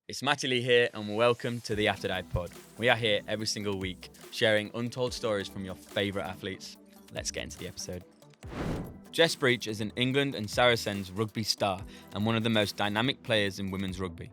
It's Matty Lee here, and welcome to the After Dive Pod. We are here every single week, sharing untold stories from your favourite athletes. Let's get into the episode. Jess Breach is an England and Saracens rugby star and one of the most dynamic players in women's rugby.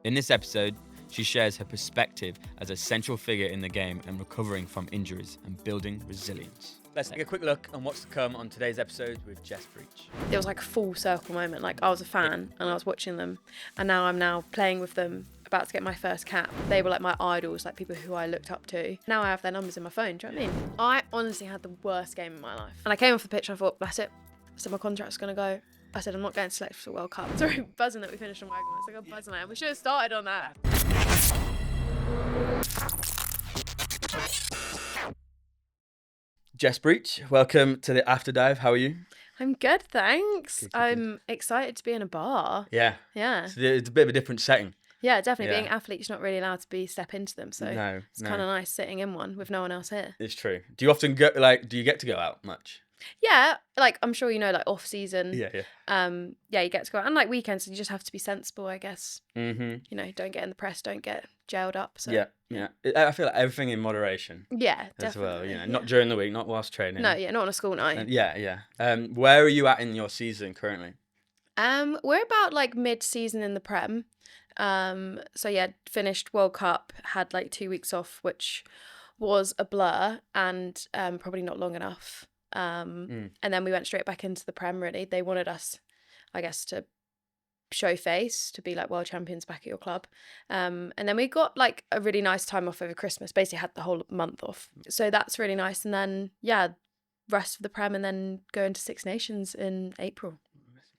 In this episode, she shares her perspective as a central figure in the game and recovering from injuries and building resilience. Let's take a quick look on what's to come on today's episode with Jess Breach. It was like a full circle moment. Like I was a fan and I was watching them, and now I'm playing with them, about to get my first cap. They were like my idols, like people who I looked up to. Now I have their numbers in my phone. Do you know what I mean? I honestly had the worst game of my life. And I came off the pitch and I thought, that's it. I said, my contract's gonna go. I said, I'm not getting selected for the World Cup. Sorry, buzzing that we finished on Wagon. It's like a buzzing that. We should have started on that. Jess Breach, welcome to the After Dive. How are you? I'm good, thanks. Good. I'm excited to be in a bar. Yeah. Yeah. So it's a bit of a different setting. Yeah, definitely. Yeah. Being athletes, you're not really allowed to step into them. So it's kind of nice sitting in one with no one else here. It's true. Do you often go, do you get to go out much? Yeah, like I'm sure you know, like off season. Yeah. Yeah, you get to go out. And like weekends, you just have to be sensible, I guess. Mm-hmm. You know, don't get in the press, don't get jailed up. So Yeah. I feel like everything in moderation. Yeah, as definitely. well. You know, not during the week, not whilst training. No, yeah, not on a school night. Yeah. Where are you at in your season currently? We're about like mid-season in the Prem. So yeah, finished World Cup, had like 2 weeks off, which was a blur and probably not long enough. And then we went straight back into the Prem, really. They wanted us, I guess, to show face, to be like world champions back at your club. And then we got like a really nice time off over Christmas, basically had the whole month off. So that's really nice. And then, yeah, rest of the Prem and then go into Six Nations in April.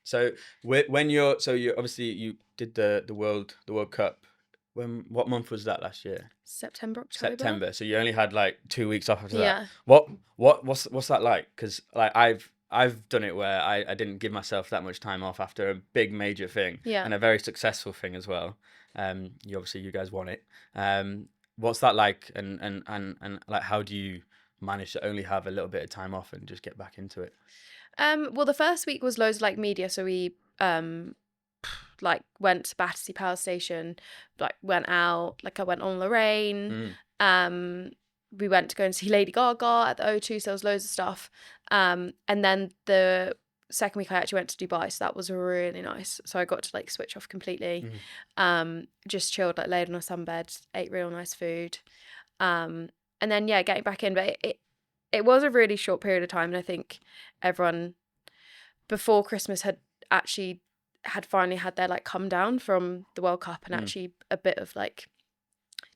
So when you obviously you did the World Cup. What month was that last year? September, October. September. So you only had like 2 weeks off after that. Yeah. What's that like? Because like I've done it where I didn't give myself that much time off after a big major thing. Yeah. And a very successful thing as well. You guys won it. What's that like? And like how do you manage to only have a little bit of time off and just get back into it? Well, the first week was loads of like media, so we like went to Battersea Power Station, like went out, like I went on Lorraine. We went to go and see Lady Gaga at the O2, so there was loads of stuff. And then the second week I actually went to Dubai, so that was really nice. So I got to like switch off completely. Just chilled, like laid on a sunbed, ate real nice food. And then yeah, getting back in, but it was a really short period of time, and I think everyone before Christmas had finally had their like come down from the World Cup, and actually a bit of like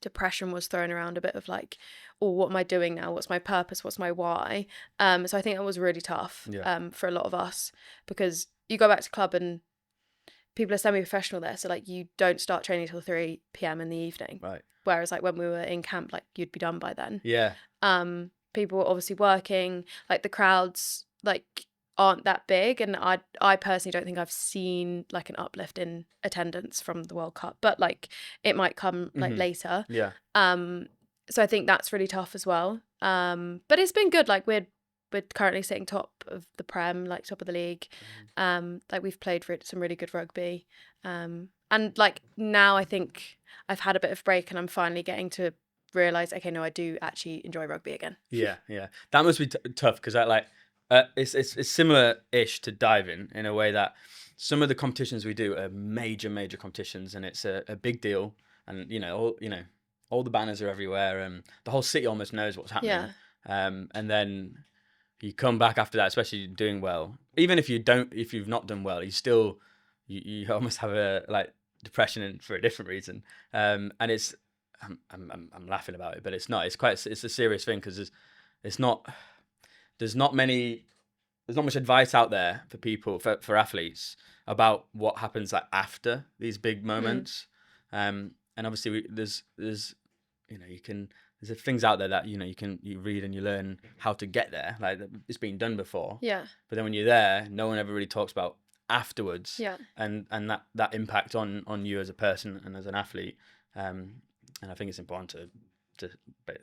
depression was thrown around, a bit of like, oh, what am I doing now? What's my purpose? What's my why? So I think it was really tough for a lot of us, because you go back to club and people are semi-professional there, so like you don't start training till 3 p.m. in the evening. Right. Whereas like when we were in camp, like you'd be done by then. Yeah. People were obviously working, like the crowds like aren't that big, and I personally don't think I've seen like an uplift in attendance from the World Cup, but like it might come like later. Yeah. So I think that's really tough as well. But it's been good. Like we're currently sitting top of the Prem, like top of the league. Like we've played some really good rugby. And like now I think I've had a bit of break and I'm finally getting to realise, okay, no, I do actually enjoy rugby again. Yeah. That must be tough, because it's similar-ish to diving in a way that some of the competitions we do are major competitions, and it's a big deal, and all the banners are everywhere, and the whole city almost knows what's happening. Yeah. And then you come back after that, especially doing well. Even if you've not done well, you almost have a like depression for a different reason. And it's I'm laughing about it, but it's not. It's a serious thing, because there's not much advice out there for people, for athletes, about what happens like after these big moments. And obviously there's things out there that you read and you learn how to get there, like it's been done before. Yeah. But then when you're there, no one ever really talks about afterwards. Yeah. And that impact on you as a person and as an athlete. And I think it's important to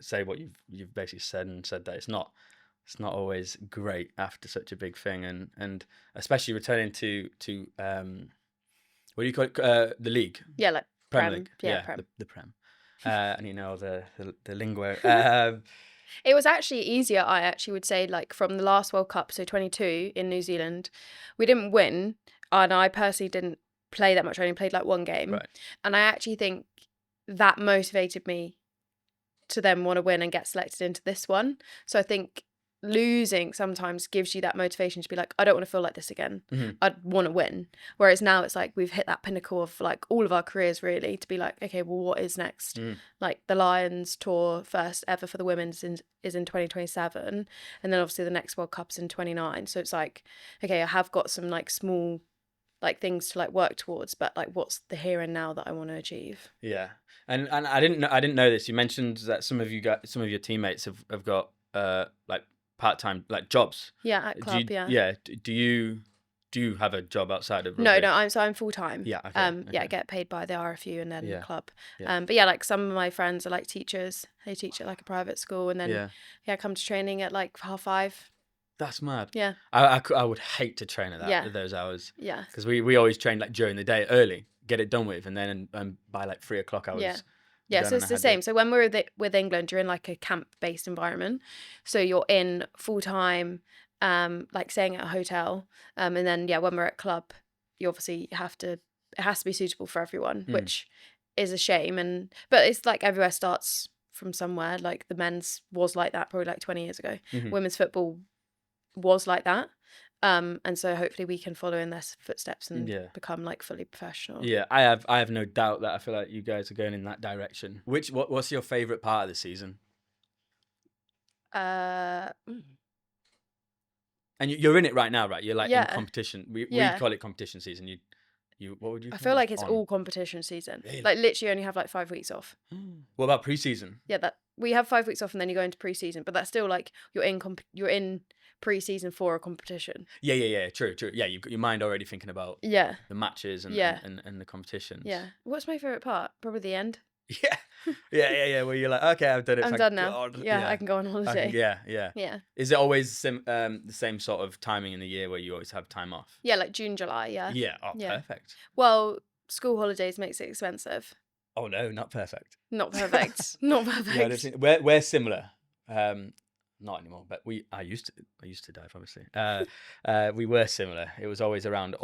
say what you've basically said that it's not always great after such a big thing, and especially returning to what do you call it, the league? Yeah, like Premier League. Yeah, Prem. The Prem. And you know the lingo. It was actually easier, I actually would say, like from the last World Cup, so 22 in New Zealand, we didn't win, and I personally didn't play that much. I only played like one game. Right. And I actually think that motivated me to then want to win and get selected into this one. So I think losing sometimes gives you that motivation to be like, I don't want to feel like this again. I want to win. Whereas now it's like we've hit that pinnacle of like all of our careers really, to be like, okay, well, what is next? Like the Lions tour first ever for the women's is in 2027, and then obviously the next World Cup's in 29. So it's like, okay, I have got some like small like things to like work towards, but like what's the here and now that I want to achieve? Yeah. And I didn't know this. You mentioned that some of your teammates have got like part-time like jobs. Yeah, at club. Do you have a job outside of rugby? No, I'm full time. Yeah, okay. Yeah, I get paid by the RFU and then club. Yeah. But yeah, like some of my friends are like teachers. They teach at like a private school, and then come to training at like 5:30. That's mad. Yeah. I would hate to train at those hours. Yeah. Because we always train like during the day early, get it done with, and then by like 3:00 I was. Yeah, so it's the same. So when we're with England, you're in like a camp-based environment. So you're in full-time, like staying at a hotel. And then, when we're at club, you obviously it has to be suitable for everyone, which is a shame. But it's like everywhere starts from somewhere. Like the men's was like that probably like 20 years ago. Women's football was like that. And so hopefully we can follow in their footsteps and become like fully professional. Yeah, I have no doubt that I feel like you guys are going in that direction. What's your favourite part of the season? And you're in it right now, right? You're like in competition. We call it competition season. What would you? I feel like it's all competition season. Really? Like literally only have like 5 weeks off. What about pre-season? Yeah, that we have 5 weeks off and then you go into pre-season, but that's still like you're in pre-season for a competition. Yeah. True. Yeah, you've got your mind already thinking about the matches and the competitions. Yeah. What's my favourite part? Probably the end. Yeah. Where you're like, okay, I've done it. I'm done now. Yeah, I can go on holiday. Yeah. Is it always the same sort of timing in the year where you always have time off? Yeah, like June, July. Yeah. Yeah. Oh, perfect. Well, school holidays makes it expensive. Oh no, not perfect. Not perfect. Not perfect. Yeah, we're similar. Not anymore, but I used to dive, obviously. We were similar. It was always around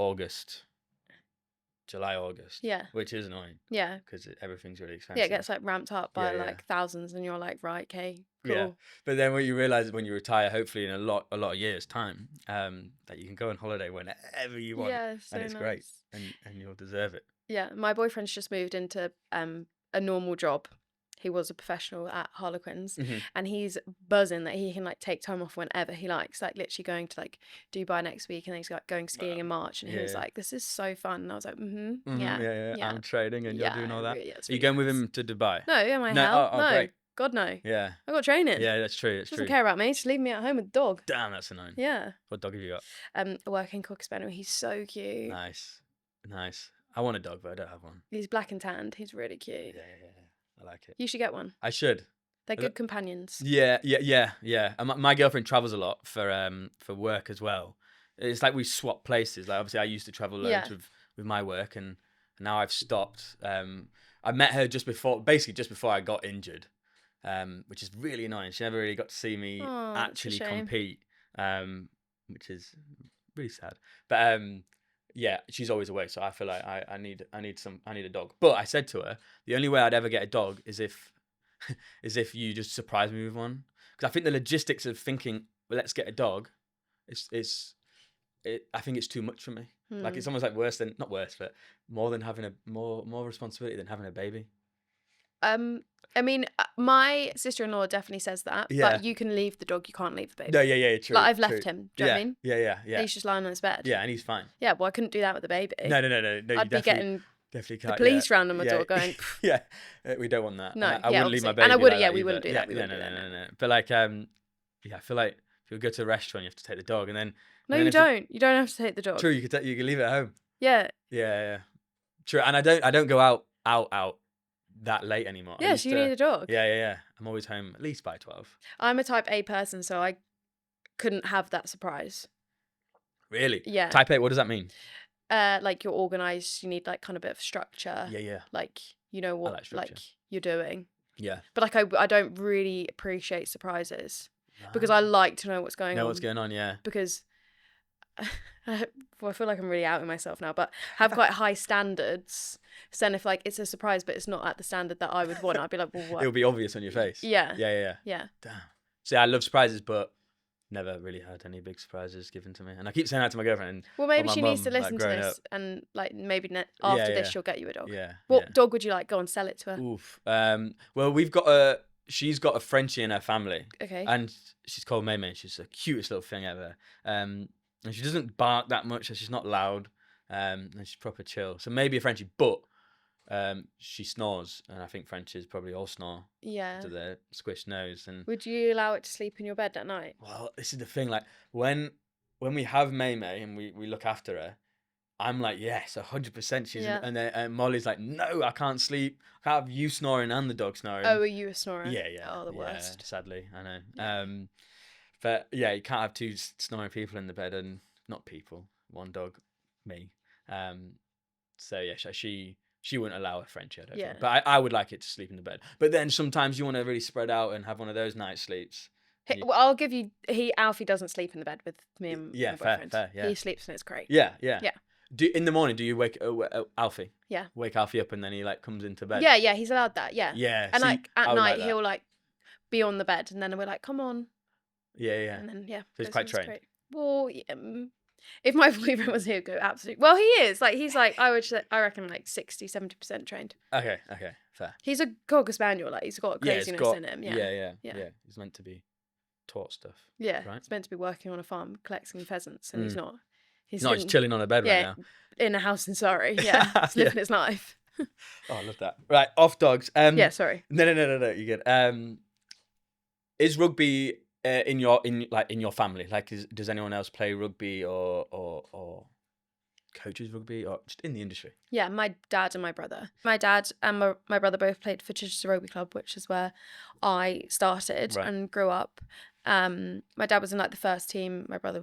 July, August. Yeah. Which is annoying. Yeah. Because everything's really expensive. Yeah, it gets like ramped up by like thousands, and you're like, right, okay, cool. Yeah. But then what you realise when you retire, hopefully in a lot of years' time, that you can go on holiday whenever you want. Yeah, so and it's nice. Great. And you'll deserve it. Yeah. My boyfriend's just moved into a normal job. He was a professional at Harlequins, and he's buzzing that he can like take time off whenever he likes, like literally going to like Dubai next week, and then he's like going skiing in March, and he was like, this is so fun. And I was like, yeah. I'm trading and you're doing all that. Really, Are you going with him to Dubai? No, am I hell? No, great. God no. Yeah. I got training. Yeah, that's true. It's Doesn't true. care about me. Just leave me at home with the dog. Damn, that's annoying. Yeah. What dog have you got? A working cocker spaniel. He's so cute. Nice. I want a dog, but I don't have one. He's black and tanned. He's really cute. Yeah. I like it. You should get one. I should. They're good companions. Yeah. And my girlfriend travels a lot for work as well. It's like we swap places. Like obviously I used to travel loads with my work, and now I've stopped. I met her just before I got injured, which is really annoying. She never really got to see me actually compete, which is really sad. But she's always away, so I feel like I need a dog. But I said to her, the only way I'd ever get a dog is if you just surprise me with one, because I think the logistics of thinking, well, let's get a dog, I think it's too much for me. Like it's almost like not worse, but more than having more responsibility than having a baby. I mean, my sister-in-law definitely says that, but you can leave the dog, you can't leave the baby. No, yeah, true. Like I've left him. Do you know what I mean? Yeah. He's just lying on his bed. Yeah, and he's fine. Yeah, well, I couldn't do that with the baby. No. I'd be getting definitely the police round on my door going. Yeah, we don't want that. No, I wouldn't leave my baby. And I would, like we wouldn't do that. No. But like, I feel like if you go to a restaurant, you have to take the dog, and then. No, you don't. You don't have to take the dog. True, you can leave it at home. Yeah. Yeah. True, and I don't go out that late anymore. Yeah, so you need a dog. Yeah. I'm always home at least by 12. I'm a type A person, so I couldn't have that surprise. Really? Yeah. Type A, what does that mean? like you're organised. You need like kind of a bit of structure. Yeah. Like you know what like structure. you're doing. Yeah. But like I don't really appreciate surprises because I like to know what's going on. Know what's going on, yeah. Because I feel like I'm really outing myself now, but have quite high standards. So then if like it's a surprise but it's not at the standard that I would want, I'd be like, well, what? It'll be obvious on your face. Yeah. Yeah. Damn. See, I love surprises, but never really had any big surprises given to me. And I keep saying that to my girlfriend. Well, maybe my she needs mum, to listen like, to growing this up. and like maybe after this she'll get you a dog. Yeah. What dog would you like? Go on, sell it to her. Oof. Well, she's got a Frenchie in her family. Okay. And she's called May May. She's the cutest little thing ever. And she doesn't bark that much, so she's not loud. And she's proper chill. So maybe a Frenchie, but she snores, and I think Frenchies probably all snore. Yeah. To their squished nose. And would you allow it to sleep in your bed at night? well, this is the thing. Like when we have May May and we look after her, I'm like, yes, 100%. She's and then Molly's like, no, I can't sleep. I can't have you snoring and the dog snoring. Oh, are you a snorer? Yeah. Oh, the worst. Sadly, I know. But yeah, you can't have two snoring people in the bed, and not people, one dog, me. So yeah, she wouldn't allow a Frenchie, I don't think. But I would like it to sleep in the bed. But then sometimes you want to really spread out and have one of those night sleeps. Well, I'll give you. Alfie doesn't sleep in the bed with me and my boyfriend. Fair, yeah. He sleeps and it's great. Yeah. In the morning, do you wake Alfie? Yeah. Wake Alfie up and then he like comes into bed. Yeah, he's allowed that. Yeah. Yeah. And like at night like he'll like be on the bed and then we're like, come on. Yeah. And then So he's quite trained. Great. Well, if my boyfriend was here, go absolutely. Well, he is he's like I reckon like 60-70% trained. Okay, fair. He's a Cocker Spaniel, like he's got craziness in him. Yeah. He's meant to be taught stuff. Yeah, right? He's meant to be working on a farm collecting pheasants, and he's not. He's chilling on a bed right now. In a house in Surrey. Yeah, he's living his life. Oh, I love that. Right, off dogs. Yeah, sorry. No, you good. Is rugby in your family? Like, does anyone else play rugby or coaches rugby or just in the industry? Yeah, my dad and my brother. My dad and my brother both played for Chichester Rugby Club, which is where I started and grew up. My dad was in like the first team. My brother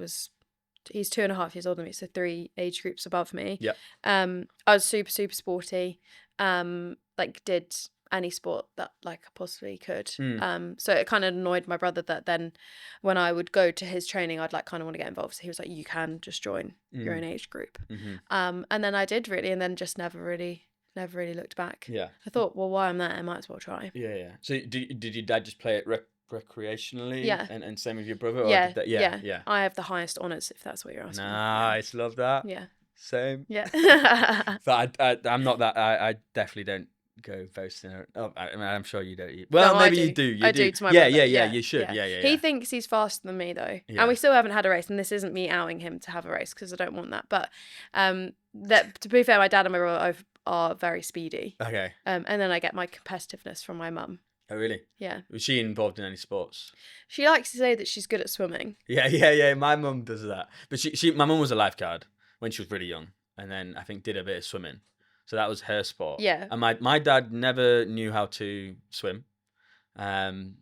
he's 2.5 years older than me, so 3 age groups above me. Yeah. I was super, super sporty. Like did any sport that like I possibly could. So it kind of annoyed my brother that then when I would go to his training, I'd like kind of want to get involved. So he was like, you can just join your own age group. And then I did really, and then just never really looked back. Yeah. I thought, well, while I'm there, I might as well try. Yeah. So did your dad just play it recreationally? Yeah. And same with your brother? Or Yeah. Yeah. I have the highest honours, if that's what you're asking. Nice, love that. Yeah. Same. Yeah. But I'm not that. I definitely don't go boasting. I'm sure you don't. Well, No, maybe I you do. I do to my brother. Yeah. You should. Yeah. He thinks he's faster than me though, Yeah. and we still haven't had a race. And this isn't me outing him to have a race because I don't want that. But that to be fair, my dad and my brother are very speedy. Okay. And then I get my competitiveness from my mum. Oh really? Yeah. Was she involved in any sports? She likes to say that she's good at swimming. Yeah. My mum does that. But my mum was a lifeguard when she was really young, and then I think did a bit of swimming. So that was her sport. Yeah. And my dad never knew how to swim. And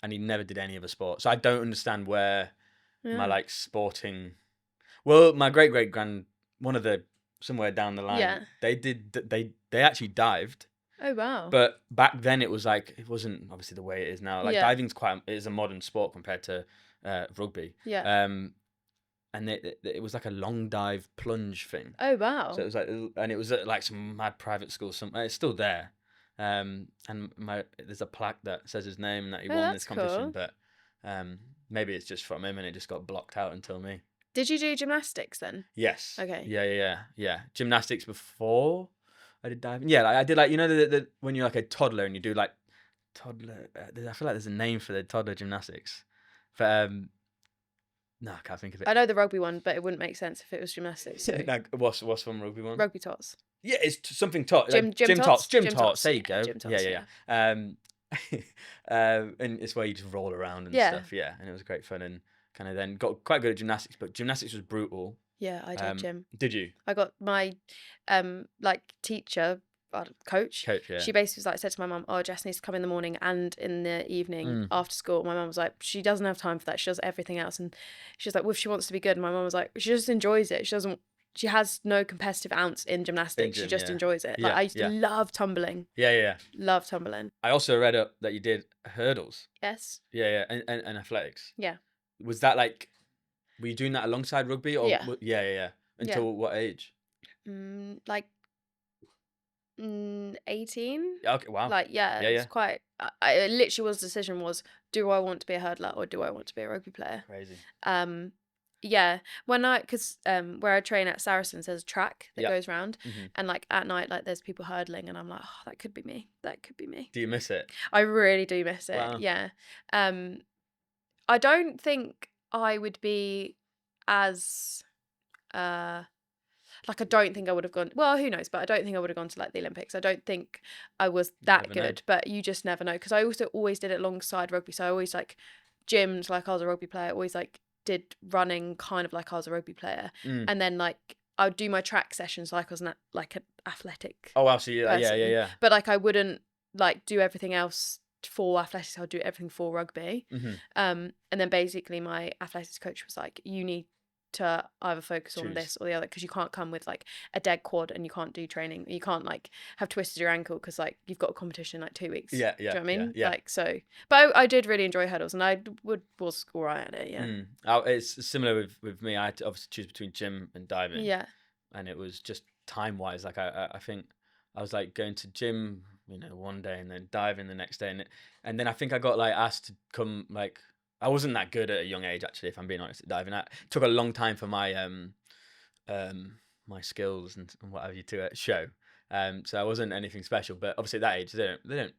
he never did any other sport. So I don't understand where my like sporting. Well, my great grand, somewhere down the line, they actually dived. Oh wow. But back then it was like, it wasn't obviously the way it is now. Like diving's is a modern sport compared to rugby. Yeah. And it was like a long dive plunge thing. Oh wow. So it was like, and it was at like some mad private school. It's still there. And there's a plaque that says his name and that he won this competition. Cool. But maybe it's just from him and it just got blocked out until me. Did you do gymnastics then? Yes. Okay. Yeah. Gymnastics before I did diving. Yeah, like I did like, you know, the when you're like a toddler and you do like toddler. I feel like there's a name for the toddler gymnastics. But no, I can't think of it. I know the rugby one, but it wouldn't make sense if it was gymnastics. So. No, what's from rugby one? Rugby tots. Yeah, it's something tots. Gym tots. Gym tots. There you go. Gym tots, Yeah. And it's where you just roll around and stuff. Yeah, and it was great fun and kind of then got quite good at gymnastics, but gymnastics was brutal. Yeah, I did gym. Did you? I got my like teacher. Coach. Yeah. She basically was like, said to my mum, "Oh, Jess needs to come in the morning and in the evening after school." My mum was like, "She doesn't have time for that. She does everything else." And she was like, "Well, if she wants to be good," and my mum was like, "She just enjoys it. She she has no competitive ounce in gymnastics. She just enjoys it. Like I used to love tumbling. Yeah. Love tumbling. I also read up that you did hurdles. Yes. Yeah. And athletics. Yeah. Was that like, were you doing that alongside rugby? Or Yeah. Until what age? Like 18. Okay, wow. Like, it's quite, I literally was, the decision was, do I want to be a hurdler or do I want to be a rugby player? Crazy. Because where I train at Saracens, there's a track that goes round, and like at night, like there's people hurdling, and I'm like, oh, that could be me. Do you miss it? I really do miss it. Wow. Yeah. I don't think I would be as like, I don't think I would have gone, well, who knows, but I don't think I would have gone to like the Olympics. I don't think I was that good, but you just never know, because I also always did it alongside rugby. So I always like gymmed like I was a rugby player, always like did running kind of like I was a rugby player, and then like I would do my track sessions like I was an athletic. Oh wow, so yeah. But like I wouldn't like do everything else for athletics. I'd do everything for rugby. And then basically my athletics coach was like, you need to either focus on this or the other, because you can't come with like a dead quad and you can't do training, you can't like have twisted your ankle because like you've got a competition in like 2 weeks. Do you know what I mean? Like, so, but I did really enjoy hurdles, and I was all right at it. It's similar with me. I had to obviously choose between gym and diving, and it was just time wise, like I think I was like going to gym, you know, one day and then diving the next day, and then I think I got like asked to come, like I wasn't that good at a young age, actually, if I'm being honest, at diving. It took a long time for my my skills and what have you to show. So I wasn't anything special, but obviously at that age, they don't.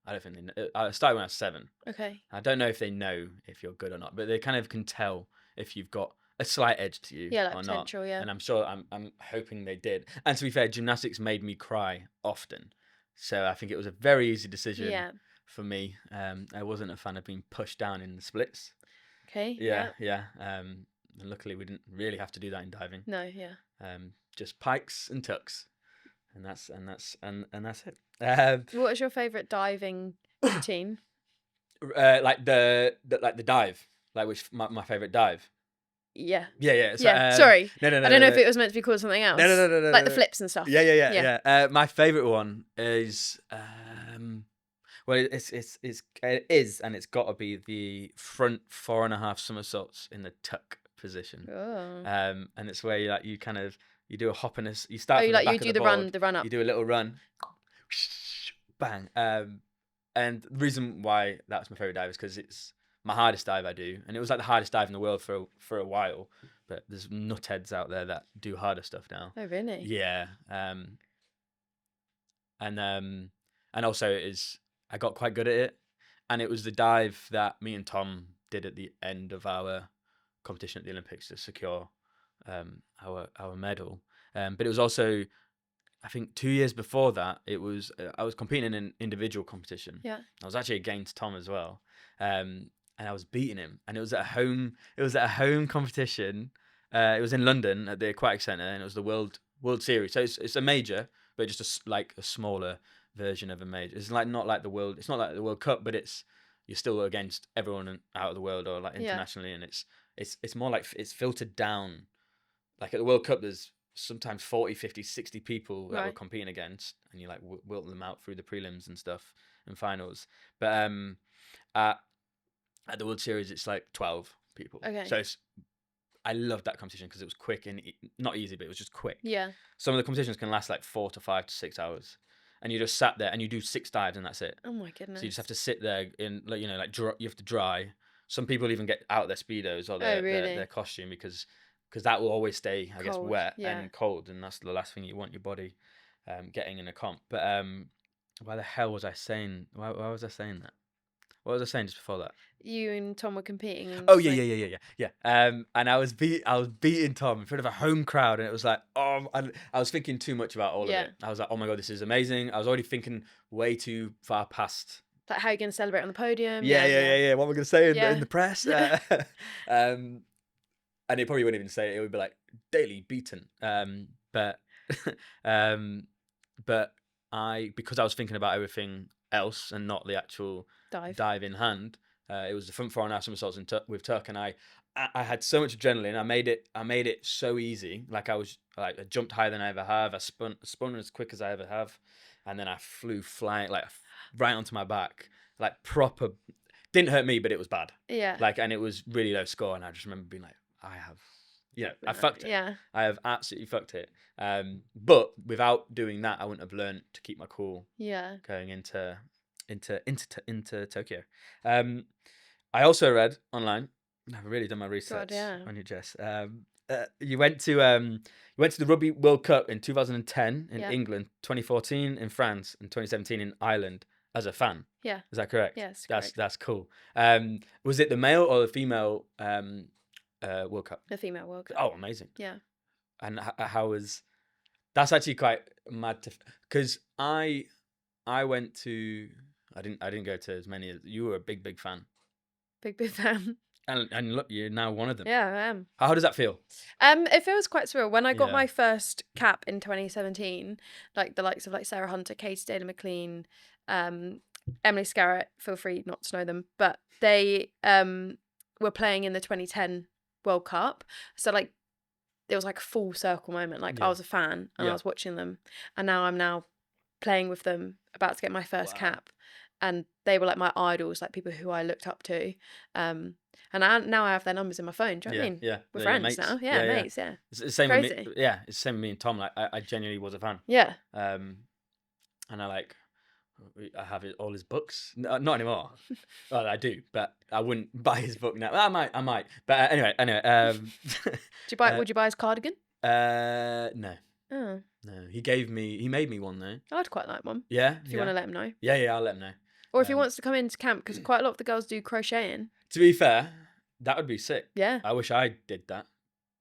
I don't think they know. I started when I was 7. Okay. I don't know if they know if you're good or not, but they kind of can tell if you've got a slight edge to you like or potential, not. yeah. And I'm sure, I'm hoping they did. And to be fair, gymnastics made me cry often, so I think it was a very easy decision. For me, I wasn't a fan of being pushed down in the splits. Okay. Yeah. And luckily, we didn't really have to do that in diving. No. Just pikes and tucks, and that's it. What was your favourite diving routine? Like the dive, like which my favorite dive. Yeah. So, sorry. No. I don't know if it was meant to be called something else. No. Like the flips and stuff. Yeah. My favorite one is well, it is, and it's got to be the front 4.5 somersaults in the tuck position. Oh. And it's where you kind of do a hop and you start. Oh, from like the back you of do the board, the run up. You do a little run, bang. And the reason why that's my favorite dive is because it's my hardest dive I do, and it was like the hardest dive in the world for a while. But there's nutheads out there that do harder stuff now. Oh, really? Yeah. And also I got quite good at it, and it was the dive that me and Tom did at the end of our competition at the Olympics to secure our medal. But it was also, I think 2 years before that, it was I was competing in an individual competition. Yeah. I was actually against Tom as well. And I was beating him, and it was at a home competition. It was in London at the Aquatic Centre, and it was the World Series. So it's a major, but just a smaller version of a major. It's not like the World Cup, but you're still against everyone out of the world or like internationally, and it's more like it's filtered down. Like at the World Cup, there's sometimes 40, 50, 60 people that we're competing against, and you like wilt them out through the prelims and stuff and finals. But at the World Series, it's like 12 people. Okay. So I loved that competition because it was quick and not easy, but it was just quick. Yeah. Some of the competitions can last like 4 to 5 to 6 hours, and you just sat there and you do 6 dives and that's it. Oh my goodness. So you just have to sit there in you have to dry. Some people even get out their Speedos or their costume because that will always stay, I guess, wet and cold, and that's the last thing you want your body getting in a comp. But why the hell was I saying? Why was I saying that? What was I saying just before that? You and Tom were competing. Oh yeah. And I was beating Tom in front of a home crowd, and it was like, I was thinking too much about all of it. I was like, oh my god, this is amazing. I was already thinking way too far past. Like how you're going to celebrate on the podium. Yeah. What we're going to say in the press. And it probably wouldn't even say it. It would be like daily beaten. But because I was thinking about everything else and not the actual dive in hand, it was the front 4.5 somersaults with tuck, and I I had so much adrenaline. I made it so easy. Like I jumped higher than I ever have. I spun as quick as I ever have, and then I flew flying like right onto my back, like proper. Didn't hurt me, but it was bad. Yeah. Like, and it was really low score, and I just remember being like, I fucked it. Yeah. I have absolutely fucked it. But without doing that, I wouldn't have learned to keep my cool. Yeah. Going into Tokyo. I also read online. I've really done my research on you, Jess. You went to the Rugby World Cup in 2010 in England, 2014 in France, and 2017 in Ireland as a fan. Yeah. Is that correct? Yes. That's cool. Was it the male or the female World Cup? The female World Cup. Oh, amazing. Yeah. And how was? That's actually quite mad because I went to. I didn't go to as many as you were a big fan. Big fan. And look, you're now one of them. Yeah, I am. How does that feel? It feels quite surreal. When I got my first cap in 2017, like the likes of like Sarah Hunter, Katie Taylor-McLean, Emily Scarrett, feel free not to know them, but they were playing in the 2010 World Cup. So like it was like a full circle moment. Like I was a fan and I was watching them, and now I'm playing with them, about to get my first cap. And they were like my idols, like people who I looked up to. And now I have their numbers in my phone. Do you know what I mean? Yeah. We're friends now. Yeah, mates, yeah. It's the same Crazy. with me. Yeah, it's the same with me and Tom. Like I genuinely was a fan. Yeah. And I have all his books. No, not anymore. Well, I do, but I wouldn't buy his book now. I might. But anyway. Would you buy his cardigan? No. Oh. No. He made me one though. I'd quite like one. Yeah. If you want to let him know. Yeah, I'll let him know. Or if he wants to come into camp, because quite a lot of the girls do crocheting. To be fair, that would be sick. Yeah. I wish I did that,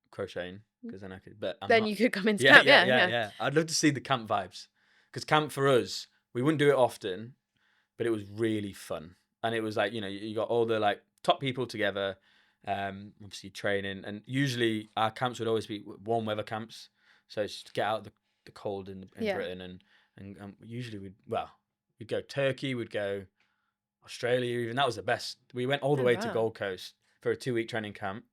crocheting, because then I could. But you could come into camp. Yeah. I'd love to see the camp vibes, because camp for us, we wouldn't do it often, but it was really fun, and it was like you got all the like top people together, obviously training, and usually our camps would always be warm weather camps, so it's just to get out of the cold in Britain, and usually we'd go Turkey, we'd go Australia, even. That was the best. We went all the way to Gold Coast for a 2-week training camp.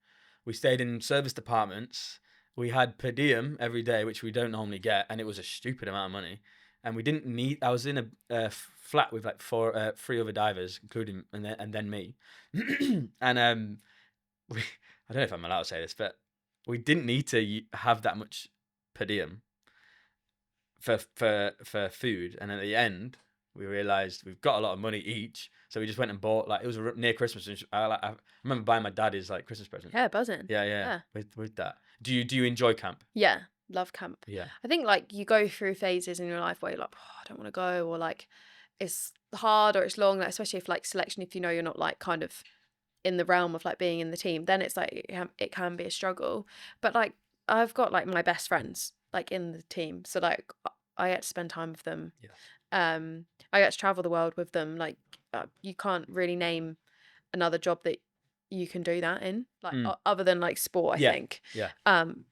We stayed in service departments. We had per diem every day, which we don't normally get, and it was a stupid amount of money. And we didn't need. I was in a flat with like 3 other divers, including and then me. And I don't know if I'm allowed to say this, but we didn't need to have that much per diem for food. And at the end, we realised we've got a lot of money each, so we just went and bought, like, it was near Christmas, and I remember buying my dad his like Christmas present. Yeah, buzzing. Yeah. With that. Do you enjoy camp? Yeah, love camp. Yeah. I think like you go through phases in your life where you're like, I don't want to go, or like it's hard or it's long, like, especially if like selection, if you're not like kind of in the realm of like being in the team, then it's like it can be a struggle. But like I've got like my best friends like in the team, so like I get to spend time with them. Yeah. I get to travel the world with them. Like you can't really name another job that you can do that in, like other than like sport, I think. Yeah.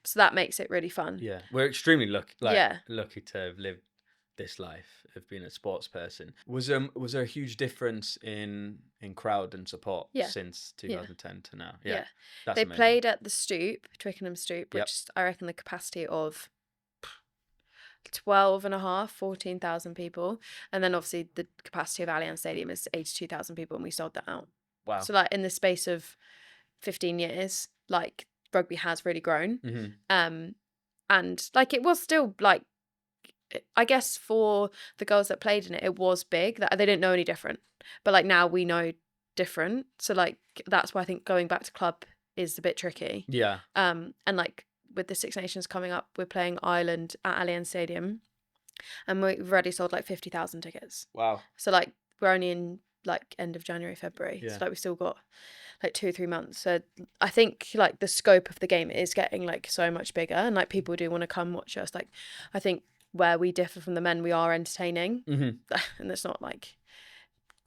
So that makes it really fun. Yeah. We're extremely lucky to have lived this life of being a sports person. Was there a huge difference in crowd and support since 2010 to now? Yeah. That's they amazing. played at the Stoop, Twickenham Stoop, which I reckon the capacity of 14,000 people, and then obviously the capacity of Allianz Stadium is 82,000 people, and we sold that out. Wow. So like in the space of 15 years, like rugby has really grown. Mm-hmm. And like it was still like, I guess for the girls that played in it, it was big, that they didn't know any different, but like now we know different, so like that's why I think going back to club is a bit tricky. And like with the Six Nations coming up, we're playing Ireland at Allianz Stadium, and we've already sold like 50,000 tickets. Wow. So like we're only in like end of January, February. So like we still got like 2 or 3 months. So I think like the scope of the game is getting like so much bigger, and like people do want to come watch us. Like I think where we differ from the men, we are entertaining. And it's not like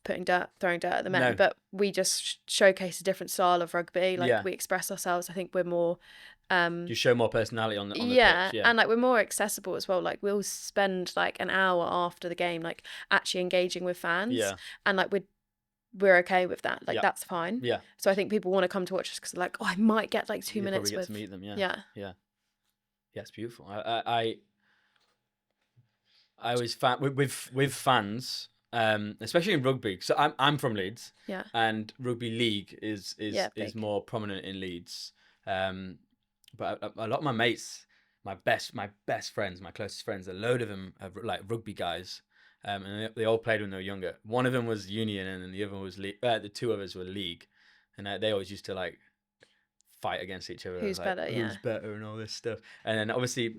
throwing dirt at the men, but we just showcase a different style of rugby. Like we express ourselves. I think we're more you show more personality on the pitch. And like we're more accessible as well. Like we'll spend like an hour after the game like actually engaging with fans, and like we're okay with that. Like, Yeah. that's fine. Yeah. So I think people want to come to watch us because they're like, oh, I might get like 2 You minutes probably get with. to meet them. Yeah. Yeah. Yeah. Yeah, it's beautiful. I always find with fans, especially in rugby. So I'm from Leeds. Yeah. And rugby league is big. more prominent in Leeds. But a lot of my mates, my best friends, my closest friends, a load of them are like rugby guys. And they all played when they were younger. One of them was union, and then the other was league. The two others were league, and they always used to like fight against each other. Who's like, better? Who's better and all this stuff. And then obviously,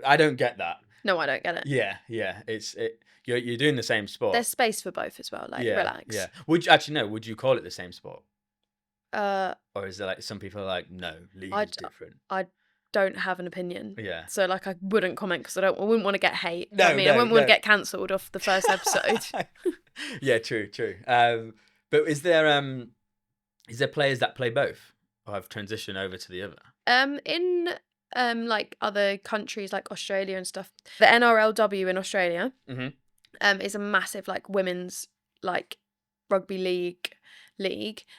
I don't get that. No, I don't get it. Yeah. You're doing the same sport. There's space for both as well. Like, relax. Yeah. Would you actually no? Would you call it the same sport? Or is there like some people are like, no, league is different? I don't have an opinion. Yeah. So like, I wouldn't comment because I wouldn't want to get hate. No, I wouldn't want to get cancelled off the first episode. Yeah, true. But is there players that play both or have transitioned over to the other? In like other countries like Australia and stuff, the NRLW in Australia is a massive like women's like rugby league,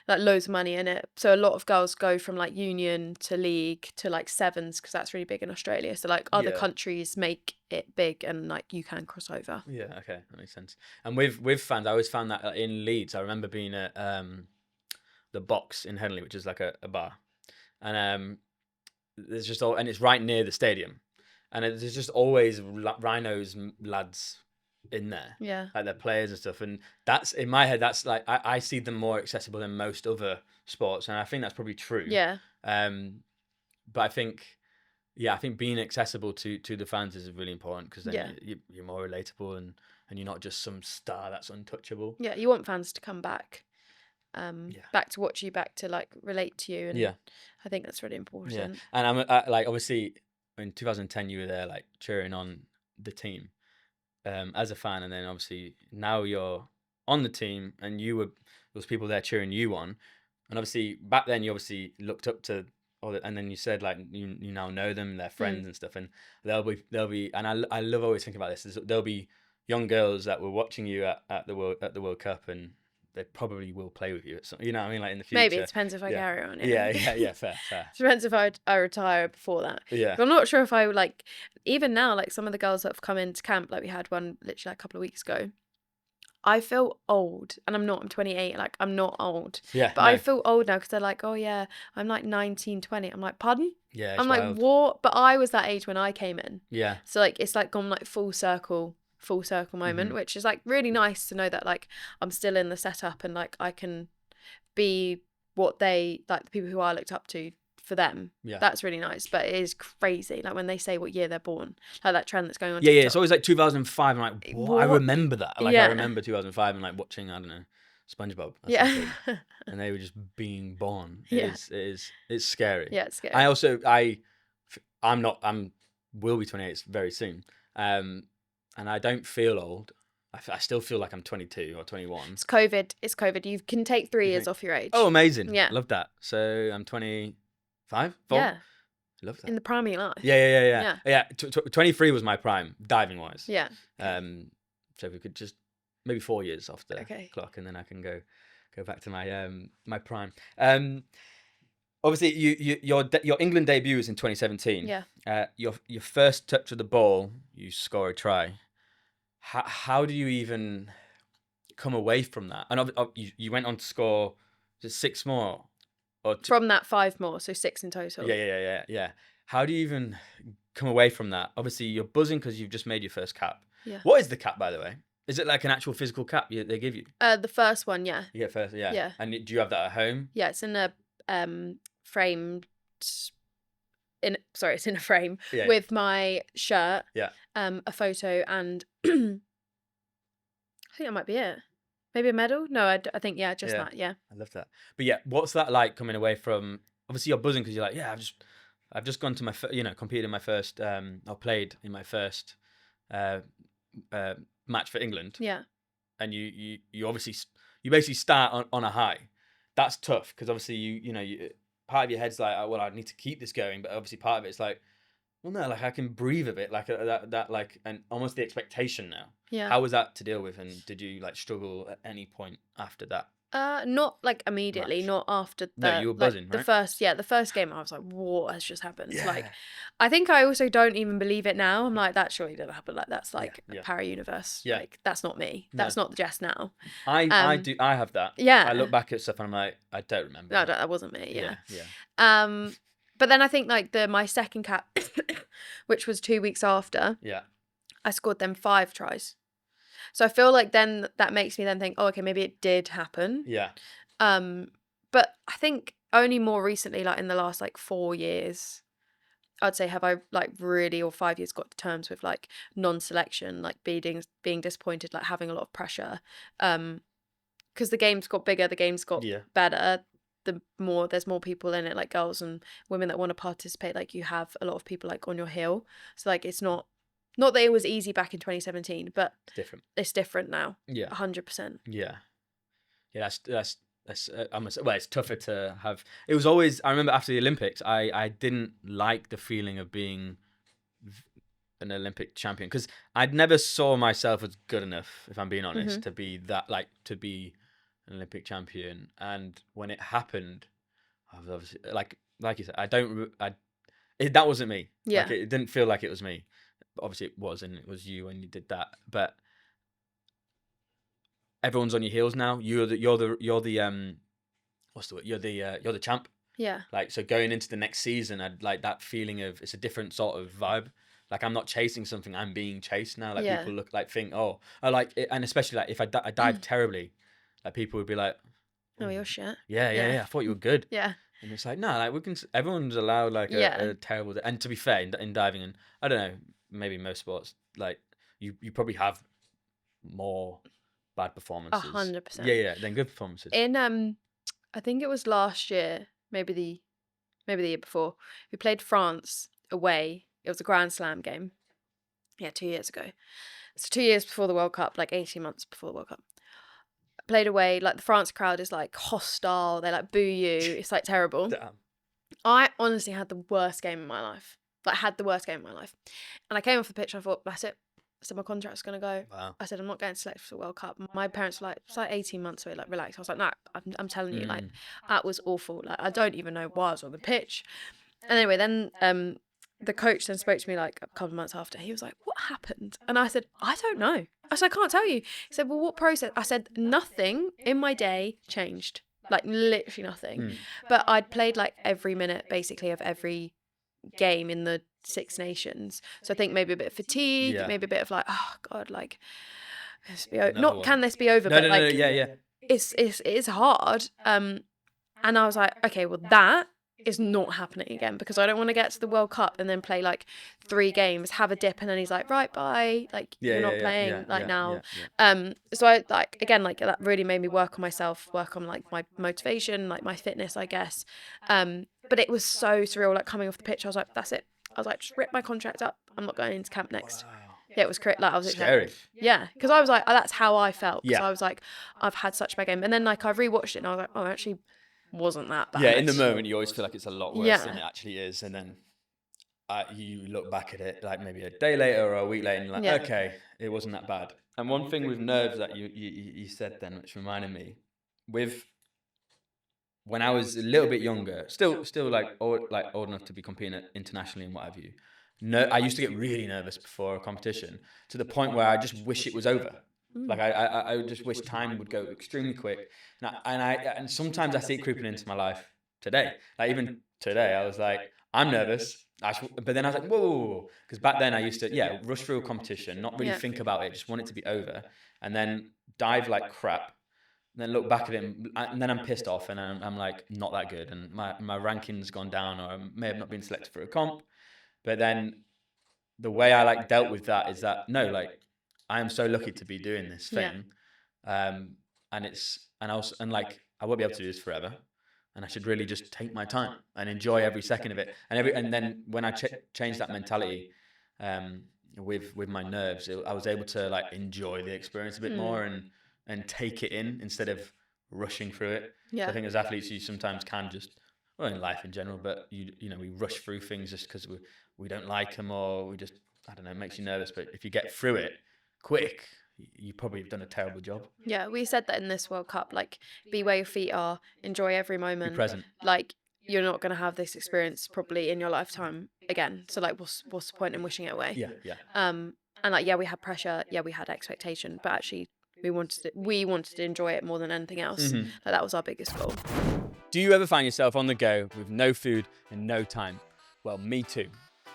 like loads of money in it. So a lot of girls go from like union to league to like sevens because that's really big in Australia. So like other countries make it big and like you can cross over. Yeah, okay, that makes sense. And with fans, I always found that in Leeds, I remember being at the Box in Henley, which is like a bar, and there's just and it's right near the stadium, and there's just always Rhinos lads in there, like they're players and stuff, and that's in my head, that's like I see them more accessible than most other sports, and I think that's probably true. But I think being accessible to the fans is really important because then you're more relatable and you're not just some star that's untouchable. Yeah, you want fans to come back. Back to watch you, back to like relate to you, and I think that's really important. Yeah, and I'm like obviously in 2010 you were there like cheering on the team as a fan, and then obviously now you're on the team and there was people there cheering you on, and obviously back then you obviously looked up to and then you said like you now know them, they're friends and stuff, and there'll be and I love always thinking about this. There'll be young girls that were watching you at the World Cup and they probably will play with you at some, you know what I mean, like in the future. Maybe it depends if I carry on. Fair. Depends if I retire before that. Yeah. I'm not sure if I like, even now, like some of the girls that have come into camp, like we had one literally like a couple of weeks ago. I feel old, and I'm not. I'm 28. Like I'm not old. Yeah. But I feel old now because they're like, oh yeah, I'm like 19, 20. I'm like, pardon? Yeah. I'm wild. like, what? But I was that age when I came in. Yeah. So like it's like gone like full circle moment, which is like really nice to know that like I'm still in the setup and like I can be what they like, the people who I looked up to for them. Yeah, that's really nice. But it is crazy like when they say what year they're born, like that trend that's going on. Yeah, it's always like 2005. I'm like, what? I remember that. Like I remember 2005 and like watching, I don't know, SpongeBob. And they were just being born. It's scary. Yeah, it's scary. I will be 28 very soon. And I don't feel old. I still feel like I'm 22 or 21. It's COVID. You can take 3 years off your age. Oh, amazing. Yeah. Love that. So I'm 25? Yeah. Love that. In the prime of your life. Yeah. 23 was my prime, diving-wise. Yeah. So if we could just, maybe 4 years off the clock, and then I can go back to my my prime. Obviously, your England debut was in 2017. Yeah. Your first touch of the ball, you score a try. How do you even come away from that? And you went on to score just 6 more, or from that 5 more, so 6 in total. Yeah. How do you even come away from that? Obviously, you're buzzing because you've just made your first cap. Yeah. What is the cap, by the way? Is it like an actual physical cap they give you? The first one, yeah. You get first, yeah. Yeah. And do you have that at home? Yeah, it's in a framed. It's in a frame with my shirt. Yeah. A photo, and I think that might be it. Maybe a medal? No, I think that. Yeah. I love that. But yeah, what's that like coming away from? Obviously, you're buzzing because you're like, I've just gone to my competed in my first or played in my first match for England. Yeah. And you obviously you basically start on a high. That's tough because obviously you part of your head's like, oh, well, I need to keep this going, but obviously part of it's like, well, no, like I can breathe a bit, like that like, and almost the expectation now. Yeah. How was that to deal with, and did you like struggle at any point after that? Not like immediately, Match. not after No, you were buzzing, the right? the first game I was like, what has just happened? Yeah. Like, I think I also don't even believe it now. I'm like, that surely didn't happen. Like, that's like Yeah. a para-universe. Yeah. Like, that's not me. No. That's not the Jess now. I have that. Yeah. I look back at stuff and I'm like, I don't remember. No, that wasn't me. Yeah. Yeah. But then I think like my second cap, which was 2 weeks after, Yeah. I scored them 5 tries. So I feel like then that makes me then think, oh, okay, maybe it did happen. Yeah. But I think only more recently, like in the last like 4 years, I'd say have I like really, or 5 years, got to terms with like non-selection, like being disappointed, like having a lot of pressure. Because the game's got bigger, the game's got better. There's more people in it, like girls and women that want to participate. Like you have a lot of people like on your heel. So like it's not that it was easy back in 2017, but it's different now. Yeah. 100%. Yeah. Yeah. That's well, it's tougher to have. It was always. I remember after the Olympics, I didn't like the feeling of being an Olympic champion because I'd never saw myself as good enough, if I'm being honest, to be an Olympic champion. And when it happened, I was obviously like you said, that wasn't me. Yeah. Like, it didn't feel like it was me. But obviously it was, and it was you when you did that. But everyone's on your heels now. You're the what's the word? You're the champ. Yeah. Like, so going into the next season, I'd like that feeling of it's a different sort of vibe. Like, I'm not chasing something, I'm being chased now. Like, people think, oh, I like it. And especially like if I dive terribly, like people would be like, oh, you're shit. Yeah. I thought you were good. Yeah. And it's like, no, like everyone's allowed like a terrible. And to be fair, in diving, and I don't know, maybe most sports, like you probably have more bad performances. 100%. Yeah, then good performances. In I think it was last year, maybe the year before, we played France away. It was a Grand Slam game. Yeah, 2 years ago. So 2 years before the World Cup, like 18 months before the World Cup. Played away, like the France crowd is like hostile. They like boo you. It's like terrible. Damn. I honestly had the worst game in my life. And I came off the pitch and I thought, that's it. I said, my contract's going to go. Wow. I said, I'm not getting selected for the World Cup. My parents were like, it's like 18 months away, like, relax. I was like, no, I'm telling you, like, that was awful. Like, I don't even know why I was on the pitch. And anyway, then the coach then spoke to me like a couple of months after. He was like, what happened? And I said, I don't know. I said, I can't tell you. He said, well, what process? I said, nothing in my day changed. Like, literally nothing. But I'd played like every minute, basically, of every game in the Six Nations. So I think maybe a bit of fatigue, maybe a bit of like, oh God, like, can this be over? But like, it is hard. And I was like, okay, well, that is not happening again, because I don't want to get to the World Cup and then play like 3 games, have a dip, and then he's like, right, bye, like you're not playing now. So I like, again, like that really made me work on myself, work on like my motivation, like my fitness, I guess. But it was so surreal, like coming off the pitch, I was like, that's it. I was like, just rip my contract up. I'm not going into camp next. Wow. Yeah, it was like I was scary. Yeah, because I was like, that's how I felt. Because I was like, I've had such a bad game, and then like I rewatched it and I was like, oh, actually wasn't that bad. Yeah, in the moment you always feel like it's a lot worse than it actually is, and then you look back at it like maybe a day later or a week later and you're like, okay, it wasn't that bad. And one thing with nerves that you said then, which reminded me, with when I was a little bit younger, still like old enough to be competing internationally and what have you, I used to get really nervous before a competition, to the point where I just wish it was over. Like I just wish time would go extremely quick, and sometimes I see it creeping into my life today. Like even today, I was like, I'm nervous, but then I was like, whoa, because back then I used to rush through a competition, not really think about it, just want it to be over, and then dive like crap, and then look back at it, and then I'm pissed off, and I'm like, not that good, and my ranking's gone down, or I may have not been selected for a comp. But then the way I like dealt with that is that no, like, I am so lucky to be doing this thing, and like I won't be able to do this forever, and I should really just take my time and enjoy every second of it. And then when I changed that mentality, with my nerves, I was able to like enjoy the experience a bit more and take it in instead of rushing through it. So I think as athletes, you sometimes can just, well, in life in general, but you know we rush through things just because we don't like them, or we just, I don't know, it makes you nervous. But if you get through it quick, you probably have done a terrible job. Yeah, we said that in this World Cup, like, be where your feet are, enjoy every Be moment. present. Like, you're not going to have this experience probably in your lifetime again. So, like, what's the point in wishing it away? Yeah. And like, yeah, we had pressure, yeah, we had expectation, but actually we wanted to enjoy it more than anything else. Mm-hmm. Like, that was our biggest goal. Do you ever find yourself on the go with no food and no time? Well, me too.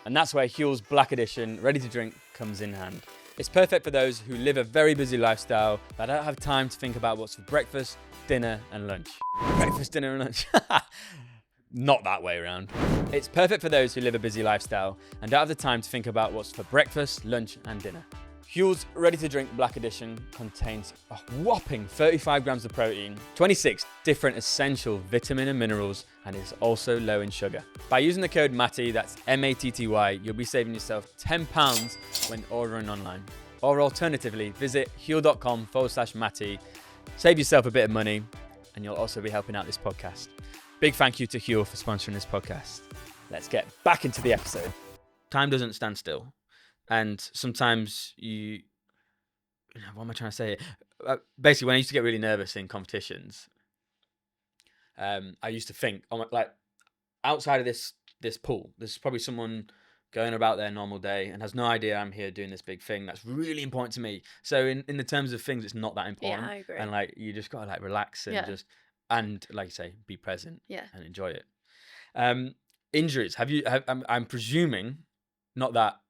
And that's where Huel's Black Edition, ready to drink, comes in hand. It's perfect for those who live a very busy lifestyle but don't have time to think about what's for breakfast, dinner and lunch. Breakfast, dinner and lunch. Not that way around. It's perfect for those who live a busy lifestyle and don't have the time to think about what's for breakfast, lunch and dinner. Huel's Ready to Drink Black Edition contains a whopping 35 grams of protein, 26 different essential vitamin and minerals, and is also low in sugar. By using the code MATTY, that's MATTY, you'll be saving yourself £10 when ordering online. Or alternatively, visit huel.com/Matty, save yourself a bit of money, and you'll also be helping out this podcast. Big thank you to Huel for sponsoring this podcast. Let's get back into the episode. Time doesn't stand still. And sometimes what am I trying to say? Basically, when I used to get really nervous in competitions, I used to think, like, outside of this pool, there's probably someone going about their normal day and has no idea I'm here doing this big thing that's really important to me. So in the terms of things, it's not that important. Yeah, I agree. And like, you just gotta like relax and and like you say, be present and enjoy it. Injuries. I'm presuming, not that